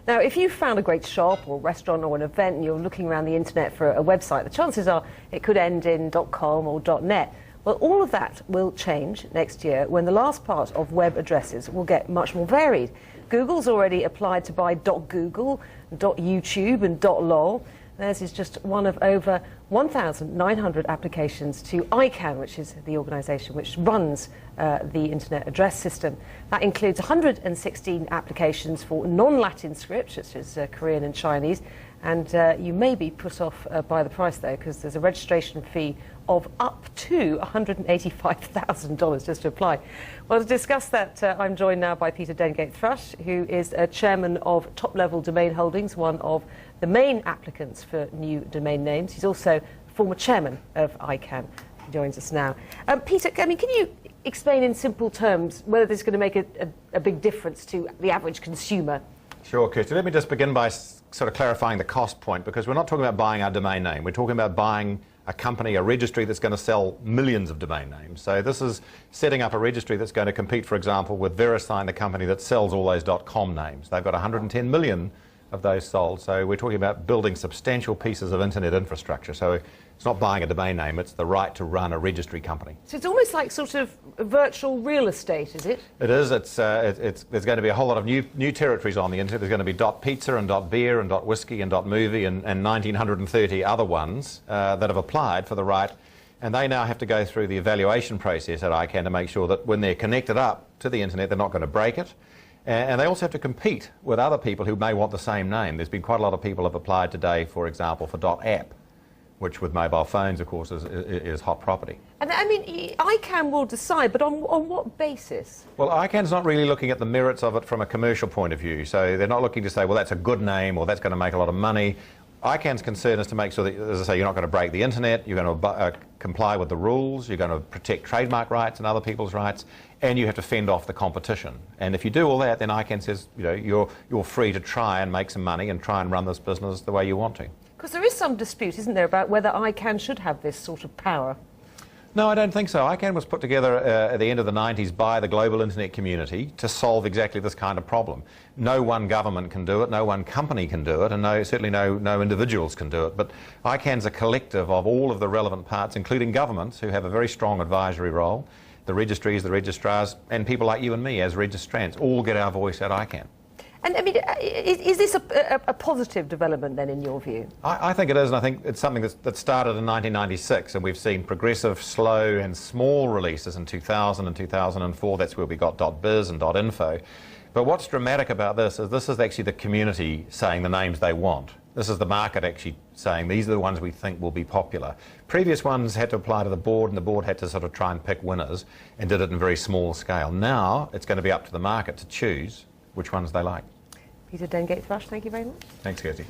Now, if you found a great shop or restaurant or an event and you're looking around the internet for a website, the chances are it could end in .com or .net. Well, all of that will change next year when the last part of web addresses will get much more varied. Google's already applied to buy .google, .youtube and .lol. Theirs is just one of over 1,900 applications to ICANN, which is the organisation which runs the internet address system. That includes 116 applications for non-Latin script, such as Korean and Chinese. And you may be put off by the price, though, because there's a registration fee of up to $185,000 just to apply. Well, to discuss that, I'm joined now by Peter Dengate Thrush, who is chairman of Top Level Domain Holdings, one of the main applicants for new domain names. He's also former chairman of ICANN. He joins us now. Peter, can you explain in simple terms whether this is going to make a big difference to the average consumer? Sure, Kirsty. Let me just begin by sort of clarifying the cost point, because we're not talking about buying our domain name. We're talking about buying a company, a registry that's going to sell millions of domain names. So this is setting up a registry that's going to compete, for example, with VeriSign, the company that sells all those .com names. They've got 110 million of those sold. So we're talking about building substantial pieces of internet infrastructure. So it's not buying a domain name, it's the right to run a registry company. So it's almost like sort of virtual real estate, is it? It is. There's going to be a whole lot of new territories on the internet. There's going to be .pizza and .beer and .whiskey and .movie and 1,930 other ones that have applied for the right. And they now have to go through the evaluation process at ICANN to make sure that when they're connected up to the internet, they're not going to break it. And they also have to compete with other people who may want the same name. There's been quite a lot of people have applied today, for example, for .app, which with mobile phones, of course, is hot property. And I mean, ICANN will decide, but on what basis? Well, ICANN's not really looking at the merits of it from a commercial point of view. So they're not looking to say, well, that's a good name or that's going to make a lot of money. ICANN's concern is to make sure that, as I say, you're not going to break the internet, you're going to comply with the rules, you're going to protect trademark rights and other people's rights, and you have to fend off the competition. And if you do all that, then ICANN says, you know, you're free to try and make some money and try and run this business the way you want to. Because there is some dispute, isn't there, about whether ICANN should have this sort of power? No, I don't think so. ICANN was put together at the end of the 90s by the global internet community to solve exactly this kind of problem. No one government can do it, no one company can do it, and certainly no individuals can do it. But ICANN's a collective of all of the relevant parts, including governments, who have a very strong advisory role. The registries, the registrars, and people like you and me as registrants all get our voice at ICANN. And I mean, is this a positive development then, in your view? I think it is, and I think it's something that started in 1996, and we've seen progressive, slow and small releases in 2000 and 2004. That's where we got .biz and .info. But what's dramatic about this is actually the community saying the names they want. This is the market actually saying these are the ones we think will be popular. Previous ones had to apply to the board, and the board had to sort of try and pick winners and did it in very small scale. Now it's going to be up to the market to choose which ones they like. Peter Dengate Thrush, thank you very much. Thanks, Kirsty.